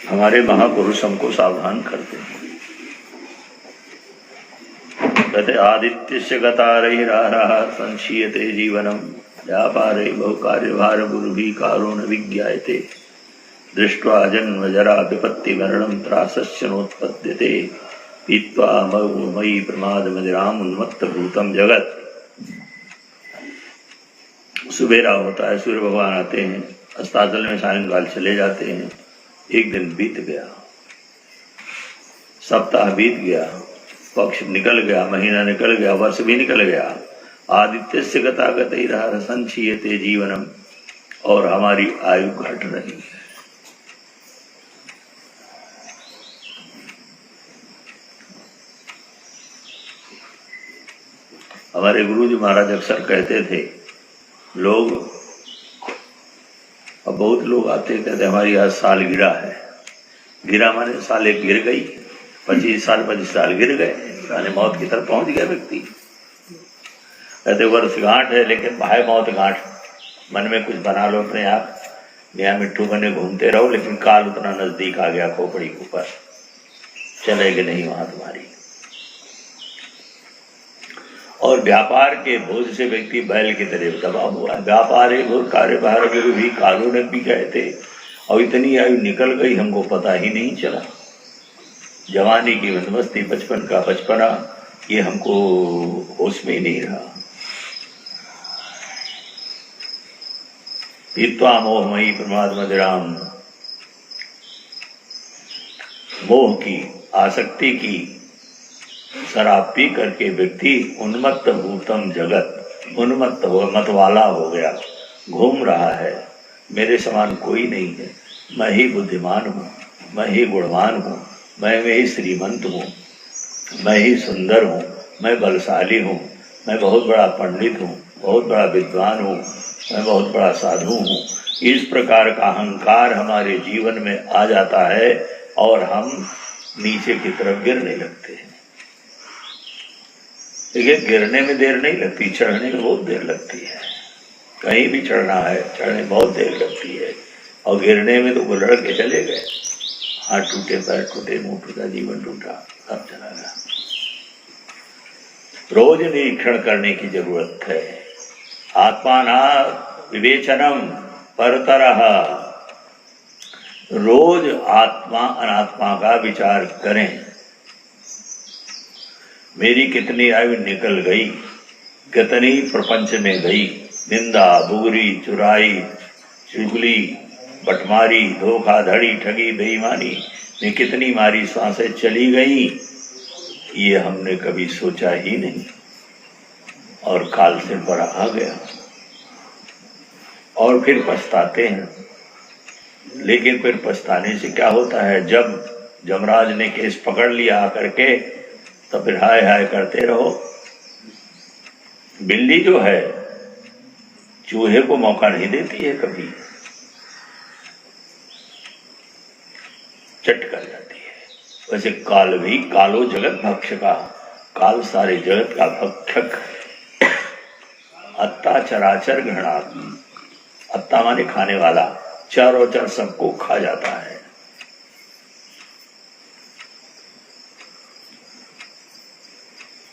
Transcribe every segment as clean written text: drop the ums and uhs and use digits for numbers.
हमारे महापुरुष हमको सावधान करते हैं। कहते आदित्यस्य गतारैरारः संशीयते जीवनम व्यापारे बहुकार्यभार गुरुभिः कालो न विज्ञायते दृष्ट्वा जन्म जरा विपत्ति मरणं त्रासस्य नोत्पद्यते पीत्वा मयि प्रमाद मदिराम उन्मत्त भूतम जगत। सुबेरा होता है, सूर्य भगवान आते हैं, अस्ताचल में सायंकाल चले जाते हैं। एक दिन बीत गया, सप्ताह बीत गया, पक्ष निकल गया, महीना निकल गया, वर्ष भी निकल गया। आदित्यस्य गतागतैरः संशीयते जीवनम, और हमारी आयु घट रही है। हमारे गुरु जी महाराज अक्सर कहते थे, लोग अब बहुत लोग आते कहते हमारी आज साल गिरा है। गिरा माने साल एक गिर गई, 25 साल गिर गए, यानी मौत की तरफ पहुंच गया व्यक्ति। कहते वर्षगांठ है, लेकिन भाई मौत गांठ, मन में कुछ बना लो अपने आप, मियाँ मिट्टू बने घूमते रहो, लेकिन काल उतना नजदीक आ गया, खोपड़ी के ऊपर चलेगी नहीं वहां तुम्हारी। और व्यापार के बोझ से व्यक्ति बैल की तरह दबा हुआ है। व्यापार है और कार्यभार गुरु भी कालो ने भी कहते, और इतनी आयु निकल गई हमको पता ही नहीं चला। जवानी की बंदोबस्ती, बचपन का बचपना, ये हमको होश में ही नहीं रहा। पीत्वा मोहमयी प्रमाद मदिराम, मोह की, आसक्ति की शराब पी करके व्यक्ति उन्मत्त भूतम जगत, उन्मत्त हो, मतवाला हो गया, घूम रहा है। मेरे समान कोई नहीं है, मैं ही बुद्धिमान हूँ, मैं ही गुणवान हूँ, मैं ही श्रीमंत हूँ, मैं ही सुंदर हूँ, मैं बलशाली हूँ, मैं बहुत बड़ा पंडित हूँ, बहुत बड़ा विद्वान हूँ, मैं बहुत बड़ा साधु हूँ। इस प्रकार का अहंकार हमारे जीवन में आ जाता है और हम नीचे की तरफ गिरने लगते हैं। देखिए, गिरने में देर नहीं लगती, चढ़ने में बहुत देर लगती है। कहीं भी चढ़ना है, चढ़ने बहुत देर लगती है, और गिरने में तो गुलड़ के चले गए, हाथ टूटे, पैर टूटे, मुंह टूटा, जीवन टूटा, सब चला गया। रोज निरीक्षण करने की जरूरत है। आत्माना विवेचनम परतरः, रोज आत्मा अनात्मा का विचार करें। मेरी कितनी आयु निकल गई, कितनी प्रपंच में गई, निंदा, बुगरी, चुराई, चुगली, बटमारी, धोखाधड़ी, ठगी, बेईमानी में कितनी मारी सांसें चली गई, ये हमने कभी सोचा ही नहीं, और काल से बड़ा आ गया, और फिर पछताते हैं। लेकिन फिर पछताने से क्या होता है, जब जमराज ने केस पकड़ लिया आकर के, तो फिर हाय हाय करते रहो। बिल्ली जो है चूहे को मौका नहीं देती है, कभी चट कर जाती है। वैसे काल भी, कालो जगत भक्ष का, काल सारे जगत का भक्षक। अत्ता चराचर गृह्णाति, अत्ता माने खाने वाला, चारों चर सबको खा जाता है।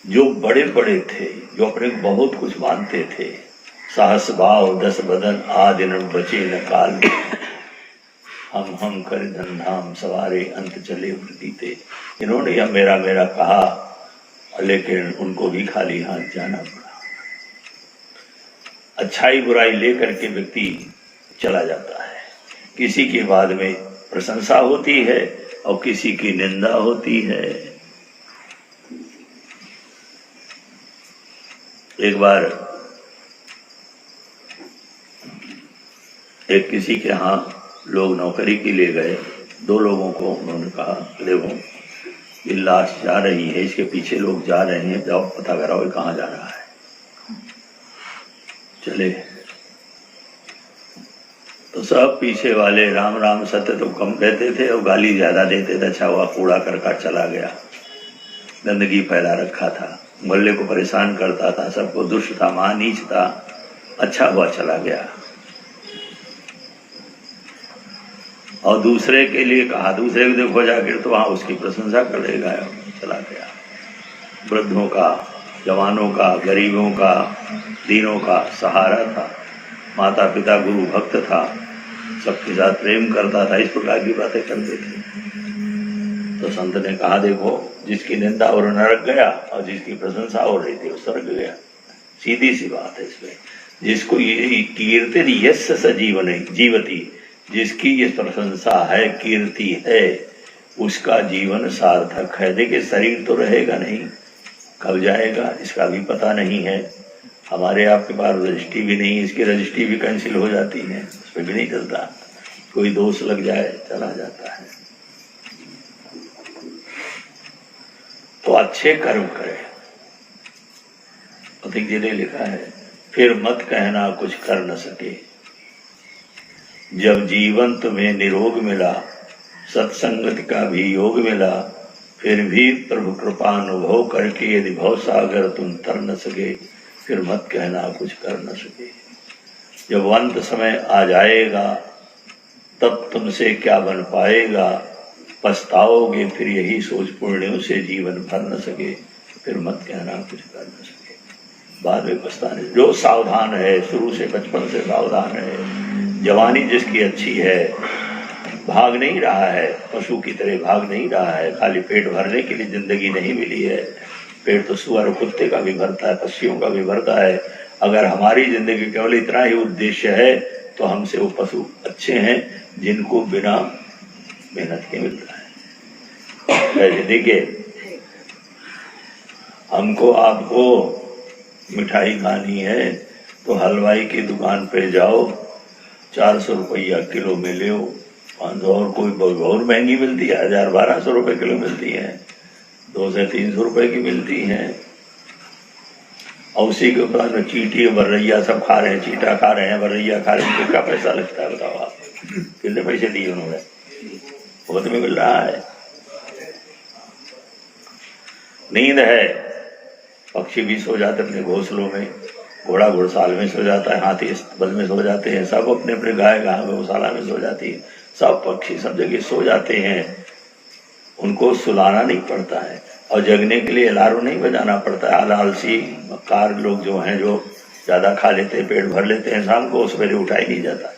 जो बड़े बड़े थे, जो अपने को बहुत कुछ मानते थे, साहस भाव 10 बदन आदिन बचे न काल, हम कर धनधाम सवारे अंत चले बीते। इन्होंने यह मेरा मेरा कहा, लेकिन उनको भी खाली हाथ जाना पड़ा। अच्छाई बुराई लेकर के व्यक्ति चला जाता है। किसी के बाद में प्रशंसा होती है और किसी की निंदा होती है। एक बार एक किसी के यहाँ लोग नौकरी के लिए गए, 2 लोगों को उन्होंने कहा, देखो ये लाश जा रही है, इसके पीछे लोग जा रहे हैं, जाओ पता कराओ कहाँ जा रहा है। चले तो सब पीछे वाले राम राम सत्य तो कम कहते थे और गाली ज्यादा देते थे। अच्छा हुआ कूड़ा करकट चला गया, गंदगी फैला रखा था, मोहल्ले को परेशान करता था, सबको दुष्ट था, महानीच था, अच्छा हुआ चला गया। और दूसरे के लिए कहा, दूसरे को देखो जाकर तो वहां उसकी प्रशंसा कर लेगा, चला गया। वृद्धों का, जवानों का, गरीबों का, दीनों का सहारा था, माता पिता गुरु भक्त था, सबके साथ प्रेम करता था, इस प्रकार की बातें करते थे। तो संत ने कहा देखो, जिसकी निंदा और नरक गया और जिसकी प्रशंसा हो रही थी वो स्वर्ग गया। सीधी सी बात है इसमें। जिसको ये कीर्ति यस्य स जीवन जीवती, जिसकी ये प्रशंसा है, कीर्ति है, उसका जीवन सार्थक है। देखिए शरीर तो रहेगा नहीं, कब जाएगा इसका भी पता नहीं है। हमारे आपके पास रजिस्ट्री भी नहीं, इसकी रजिस्ट्री भी कैंसिल हो जाती है, उस पर भी नहीं चलता। कोई दोष लग जाए चला जाता है। तो अच्छे कर्म करें। पथिक जी ने लिखा है, फिर मत कहना कुछ कर न सके, जब जीवन तुम्हें निरोग मिला, सत्संगत का भी योग मिला, फिर भी प्रभु कृपा अनुभव करके यदि भव सागर तुम तर न सके, फिर मत कहना कुछ कर न सके। जब अंत समय आ जाएगा तब तुमसे क्या बन पाएगा, पछताओगे फिर यही सोच पुण्यों से जीवन भर न सके, फिर मत कहना कुछ कर न सके। बाद में पछताने। जो सावधान है, शुरू से बचपन से सावधान है, जवानी जिसकी अच्छी है, भाग नहीं रहा है, पशु की तरह भाग नहीं रहा है, खाली पेट भरने के लिए जिंदगी नहीं मिली है। पेट तो सुअर कुत्ते का भी भरता है, पक्षियों का भी भरता है। अगर हमारी जिंदगी केवल इतना ही उद्देश्य है तो हमसे वो पशु अच्छे हैं जिनको बिना मेहनत के मिलता है। देखिए, हमको आपको मिठाई खानी है तो हलवाई की दुकान पे जाओ, 400 रुपया किलो में ले, 500 और कोई बहुत महंगी मिलती है, 1000-1200 रुपए किलो मिलती है, 200 से 300 रुपए की मिलती है। और उसी के ऊपर में चीटी बर्रैया सब खा रहे हैं, चीटा खा रहे हैं, बर्रैया खा रहे हैं, तो क्या पैसा लगता है बताओ आप? कितने पैसे दिए उन्होंने? बहुत में मिल रहा है। नींद है, पक्षी भी सो जाते अपने घोंसलों में, घोड़ा घुड़साल में सो जाता है, हाथी बल में सो जाते हैं, सब अपने अपने गाय गौशाला में सो जाती है, सब पक्षी सब जगह सो जाते हैं। उनको सुलाना नहीं पड़ता है और जगने के लिए अलार्म नहीं बजाना पड़ता है। आलसी कार लोग जो हैं, जो ज्यादा खा लेते हैं, पेट भर लेते हैं, शाम को सवेरे उठाई नहीं जाता।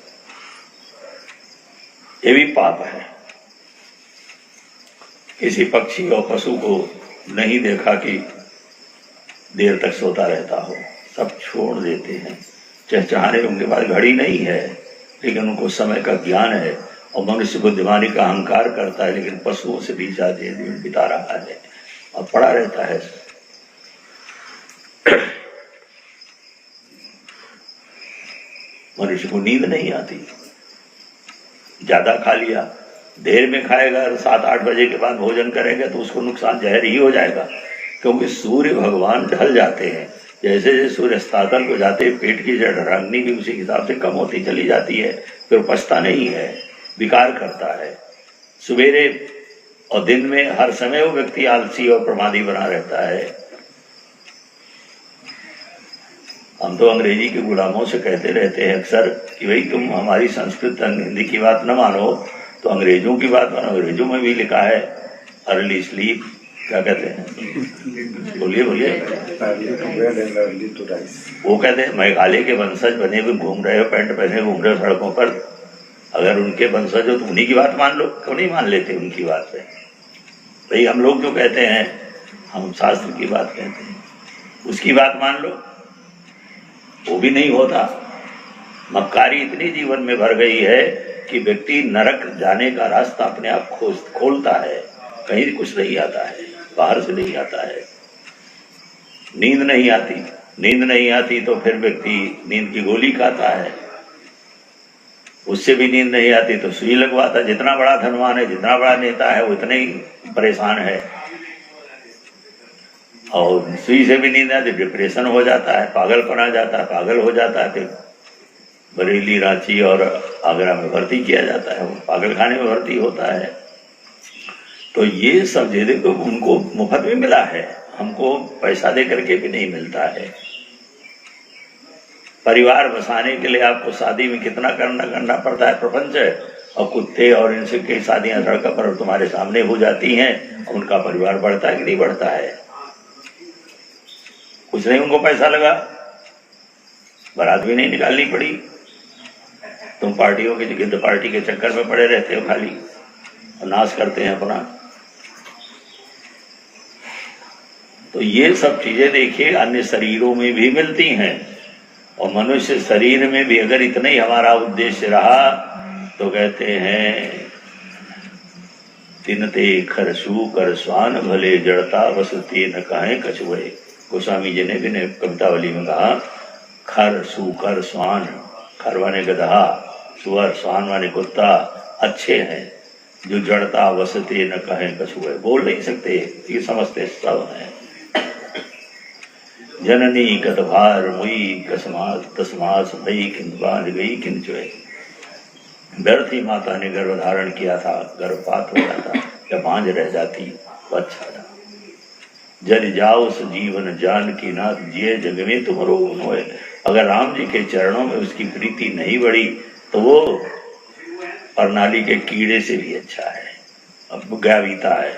ये भी पाप है। किसी पक्षी और पशु को नहीं देखा कि देर तक सोता रहता हो, सब छोड़ देते हैं। चहचहाने उनके पास घड़ी नहीं है, लेकिन उनको समय का ज्ञान है। और मनुष्य बुद्धिमानी का अहंकार करता है, लेकिन पशुओं से भी ज्यादा दिन बिता रहा है और पड़ा रहता है। मनुष्य को नींद नहीं आती, ज्यादा खा लिया, देर में खाएगा, 7-8 बजे के बाद भोजन करेंगे तो उसको नुकसान जहर ही हो जाएगा। क्योंकि सूर्य भगवान ढल जाते हैं, जैसे जैसे सूर्य अस्ताचल को जाते हैं, पेट की जठराग्नि भी उसी हिसाब से कम होती चली जाती है, फिर पचता नहीं है, विकार करता है। सवेरे और दिन में हर समय वो व्यक्ति आलसी और प्रमादी बना रहता है। हम तो अंग्रेजी के गुलामों से कहते रहते हैं अक्सर कि भाई तुम हमारी संस्कृत हिंदी की बात न मानो तो अंग्रेजों की बात मानो। अंग्रेजों में भी लिखा है अर्ली स्लीप, क्या कहते हैं, बोलिए बोलिए। वो कहते हैं मेघालय के वंशज बने हुए घूम रहे हो, पैंट पहने घूम रहे हो सड़कों पर, अगर उनके वंशज हो तो उन्हीं की बात मान लो, क्यों नहीं मान लेते उनकी बात पे? भाई हम लोग जो कहते हैं, हम शास्त्र की बात कहते हैं, उसकी बात मान लो, वो भी नहीं होता। मक्कारी इतनी जीवन में भर गई है कि व्यक्ति नरक जाने का रास्ता अपने आप खोलता है, कहीं कुछ नहीं आता है, बाहर से नहीं आता है। नींद नहीं आती, नींद नहीं आती तो फिर व्यक्ति नींद की गोली खाता है, उससे भी नींद नहीं आती तो सुई लगवाता। जितना बड़ा धनवान है, जितना बड़ा नेता है, वो इतने ही परेशान है। और सुई से भी नींद आती, डिप्रेशन हो जाता है, पागलपन आ जाता है, पागल हो जाता है, फिर बरेली, रांची और आगरा में भर्ती किया जाता है, वो पागल खाने में भर्ती होता है। तो ये सब जे देखो उनको मुफ्त में मिला है, हमको पैसा दे करके भी नहीं मिलता है। परिवार बसाने के लिए आपको शादी में कितना करना पड़ता है, प्रपंच और कुत्ते और इनसे कई शादियां सड़क पर तुम्हारे सामने हो जाती हैं, उनका परिवार बढ़ता है कि नहीं बढ़ता है? कुछ नहीं उनको पैसा लगा, बारात भी नहीं निकालनी पड़ी। तुम पार्टियों के गिद्ध पार्टी के चक्कर में पड़े रहते हो खाली, और नाश करते हैं अपना। तो ये सब चीजें देखिए अन्य शरीरों में भी मिलती हैं, और मनुष्य शरीर में भी अगर इतना ही हमारा उद्देश्य रहा तो कहते हैं तिनते खरसू कर स्वान भले जड़ता वसते न कहे कछुए। गोस्वामी जी ने भी ने कवितावली में कहा खर सूकर स्वान, खर माने गधा, सुअर स्वान माने कुत्ता अच्छे हैं, जो जड़ता वसते न कहे कछुए, बोल नहीं सकते, ये समझते सब हैं। जननी कतभार मुई कसमास तस्मास भई किंतुबान गई किंचुए। व्यर्थ ही माता ने गर्भ धारण किया था, गर्भपात हो जाता या बांझ रह जाती तो अच्छा था। जन जाओ जीवन जान की नाथ जिये जग में तुम रोग होए। अगर राम जी के चरणों में उसकी प्रीति नहीं बढ़ी तो वो प्रणाली के कीड़े से भी अच्छा है। अब गावीता है,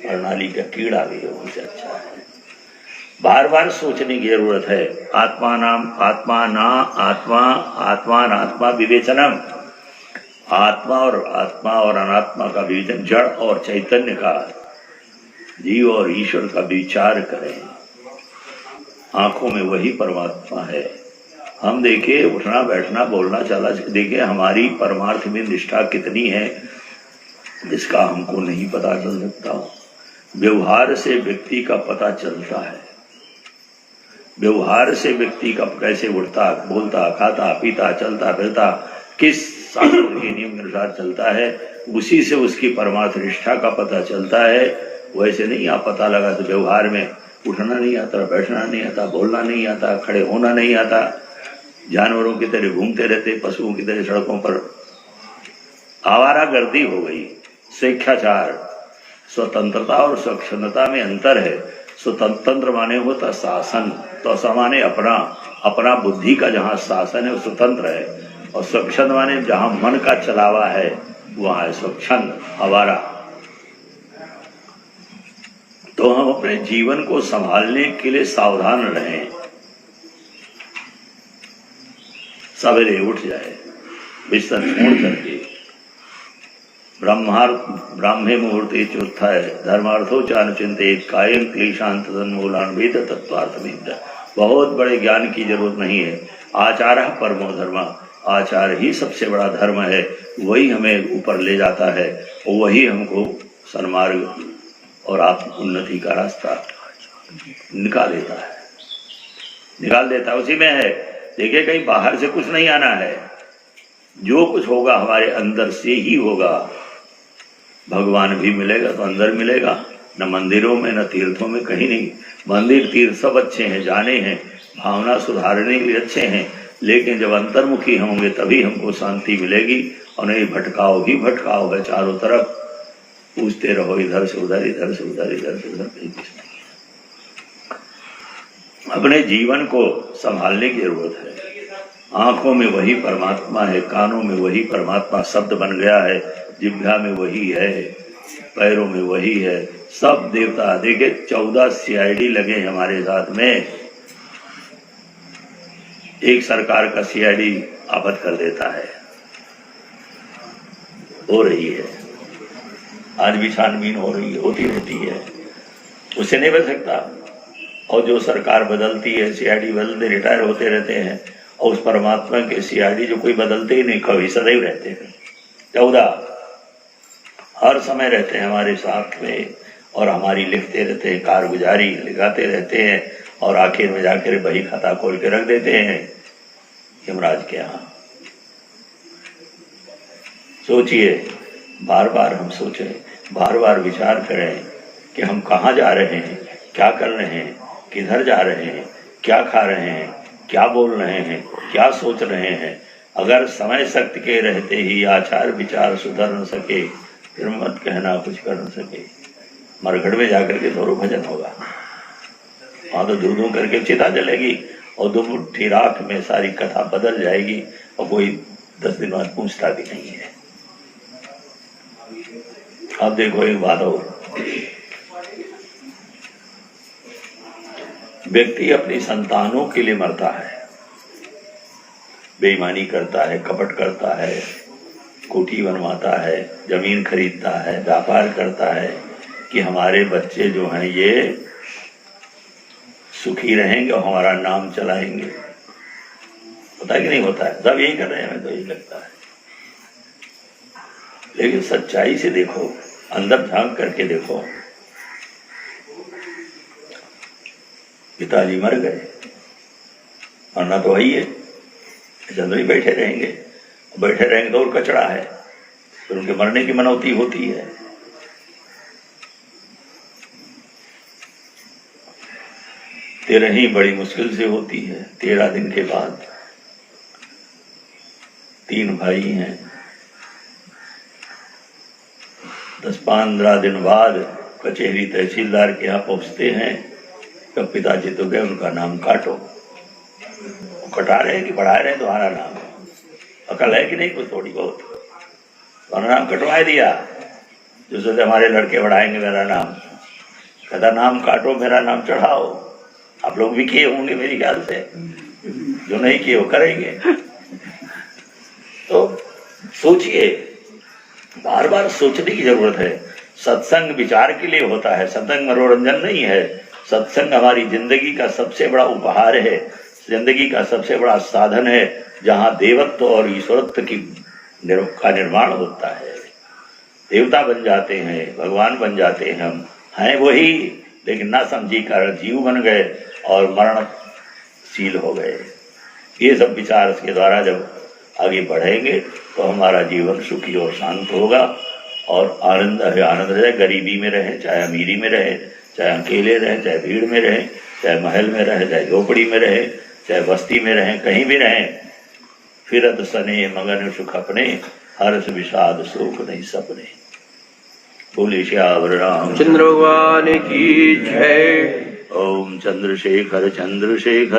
प्रणाली का कीड़ा भी है, उनसे अच्छा है। बार बार सोचने की जरूरत है। आत्मा आत्मा विवेचनम, आत्मा और अनात्मा का विवेचन, जड़ और चैतन्य का, जीव और ईश्वर का विचार करें। आंखों में वही परमात्मा है। हम देखे उठना बैठना बोलना चला, देखे हमारी परमार्थ में निष्ठा कितनी है जिसका हमको नहीं पता चल सकता। व्यवहार से व्यक्ति का पता चलता है। व्यवहार से व्यक्ति का कैसे उठता बोलता खाता पीता चलता फिरता किस शास्त्र के नियम के अनुसार चलता है, उसी से उसकी परमार्थ निष्ठा का पता चलता है। वैसे नहीं आप पता लगा तो व्यवहार में उठना नहीं आता, बैठना नहीं आता, बोलना नहीं आता, खड़े होना नहीं आता, जानवरों की तरह घूमते रहते, पशुओं की तरह सड़कों पर। आवारा गर्दी हो गई। स्वेच्छाचार, स्वतंत्रता और स्वच्छंदता में अंतर है। स्वतंत्र माने होता शासन, तो समाने अपना बुद्धि का जहाँ शासन है वो स्वतंत्र है, और स्वच्छंद माने जहाँ मन का चलावा है वहाँ है स्वच्छंद, आवारा। तो हम अपने जीवन को संभालने के लिए सावधान रहें। सवेरे उठ जाए, बिस्तर छोड़ करके, ब्राह्मे मुहूर्ते चोत्थाय धर्मार्थो चानुचिंतेत कायम क्लेशांत तन्मूलान्वित तत्वार्थमिद। बहुत बड़े ज्ञान की जरूरत नहीं है। आचार परमो धर्म, आचार ही सबसे बड़ा धर्म है। वही हमें ऊपर ले जाता है, और वही हमको सन्मार्ग और आत्म उन्नति का रास्ता निकाल देता है, उसी में है। देखिए कहीं बाहर से कुछ नहीं आना है, जो कुछ होगा हमारे अंदर से ही होगा। भगवान भी मिलेगा तो अंदर मिलेगा, न मंदिरों में न तीर्थों में, कहीं नहीं। मंदिर तीर्थ सब अच्छे हैं, जाने हैं, भावना सुधारने के लिए अच्छे हैं, लेकिन जब अंतर्मुखी होंगे तभी हमको शांति मिलेगी। और नहीं भटकाव ही भटकाव है चारों तरफ, पूछते रहो इधर से उधर, इधर से उधर, इधर से उधर, कहीं कुछ नहीं है। अपने जीवन को संभालने की जरूरत है। आंखों में वही परमात्मा है, कानों में वही परमात्मा शब्द बन गया है, जिह्वा में वही है, पैरों में वही है, सब देवता। देखे 14 CID लगे हमारे साथ में। एक सरकार का CID आपत कर देता है, हो रही है, आज भी छानबीन हो रही है, होती रहती है, उससे नहीं बच सकता। और जो सरकार बदलती है, CID बदलते रिटायर होते रहते हैं, और उस परमात्मा के CID जो कोई बदलते ही नहीं, कभी सदैव रहते हैं। 14 हर समय रहते हैं हमारे साथ में, और हमारी लिखते रहते हैं, कारगुजारी लिखाते रहते हैं, और आखिर में जाकर बही खाता खोल के रख देते हैं यमराज के यहाँ। सोचिए, बार बार हम सोचें, बार बार विचार करें कि हम कहाँ जा रहे हैं, क्या कर रहे हैं, किधर जा रहे हैं, क्या खा रहे हैं, क्या बोल रहे हैं, क्या सोच रहे हैं। अगर समय शक्ति के रहते ही आचार विचार सुधर न सके, फिर मत कहना कुछ कर न सके। मरघट में जाकर के थोड़ा भजन होगा, वहां तो धू धू करके चिता जलेगी, और 2 मुट्ठी राख में सारी कथा बदल जाएगी, और कोई 10 दिन बाद पूछता भी नहीं है। अब देखो एक बात और, व्यक्ति अपनी संतानों के लिए मरता है, बेईमानी करता है, कपट करता है, कोठी बनवाता है, जमीन खरीदता है, व्यापार करता है कि हमारे बच्चे जो हैं ये सुखी रहेंगे और हमारा नाम चलाएंगे। होता है कि नहीं होता है? सब यही कर रहे हैं, हमें तो यही लगता है। लेकिन सच्चाई से देखो, अंदर झांक करके देखो, पिताजी मर गए, मरना तो वही है, जल्द ही बैठे रहेंगे तो और कचड़ा है, फिर उनके मरने की मनौती होती है। तेरह ही बड़ी मुश्किल से होती है। 13 दिन के बाद 3 भाई हैं, 10-15 दिन बाद कचहरी तहसीलदार के यहाँ पहुंचते हैं, कब पिताजी तो गए, उनका नाम काटो। कटा रहे हैं कि बढ़ा रहे हैं तुम्हारा नाम? अकल है कि नहीं कुछ थोड़ी बहुत? तुम्हारा नाम कटवा दिया, जो सोचे हमारे लड़के बढ़ाएंगे मेरा नाम। कहता नाम काटो, मेरा नाम चढ़ाओ। आप लोग भी किए होंगे मेरी ख्याल से, जो नहीं किए वो करेंगे। तो सोचिए, बार बार सोचने की जरूरत है। सत्संग विचार के लिए होता है, सत्संग मनोरंजन नहीं है। सत्संग हमारी जिंदगी का सबसे बड़ा उपहार है, जिंदगी का सबसे बड़ा साधन है, जहाँ देवत्व और ईश्वरत्व का निर्माण होता है। देवता बन जाते हैं, भगवान बन जाते हैं, हम हैं वही, लेकिन ना समझी कारण जीव बन गए और मरणशील हो गए। ये सब विचार के द्वारा जब आगे बढ़ेंगे तो हमारा जीवन सुखी और शांत होगा और आनंद रहे। गरीबी में रहे, चाहे अमीरी में रहे, चाहे अकेले रहे, चाहे भीड़ में रहे, चाहे महल में रहे, चाहे झोपड़ी में रहे, चाहे बस्ती में रहे, कहीं भी रहे, फिरत सने मगन सुख अपने, हर्ष विषाद शोक नहीं सपने। बोले श्यावर रामचंद्र भगवान की जय। ओम चंद्रशेखर चंद्रशेखर।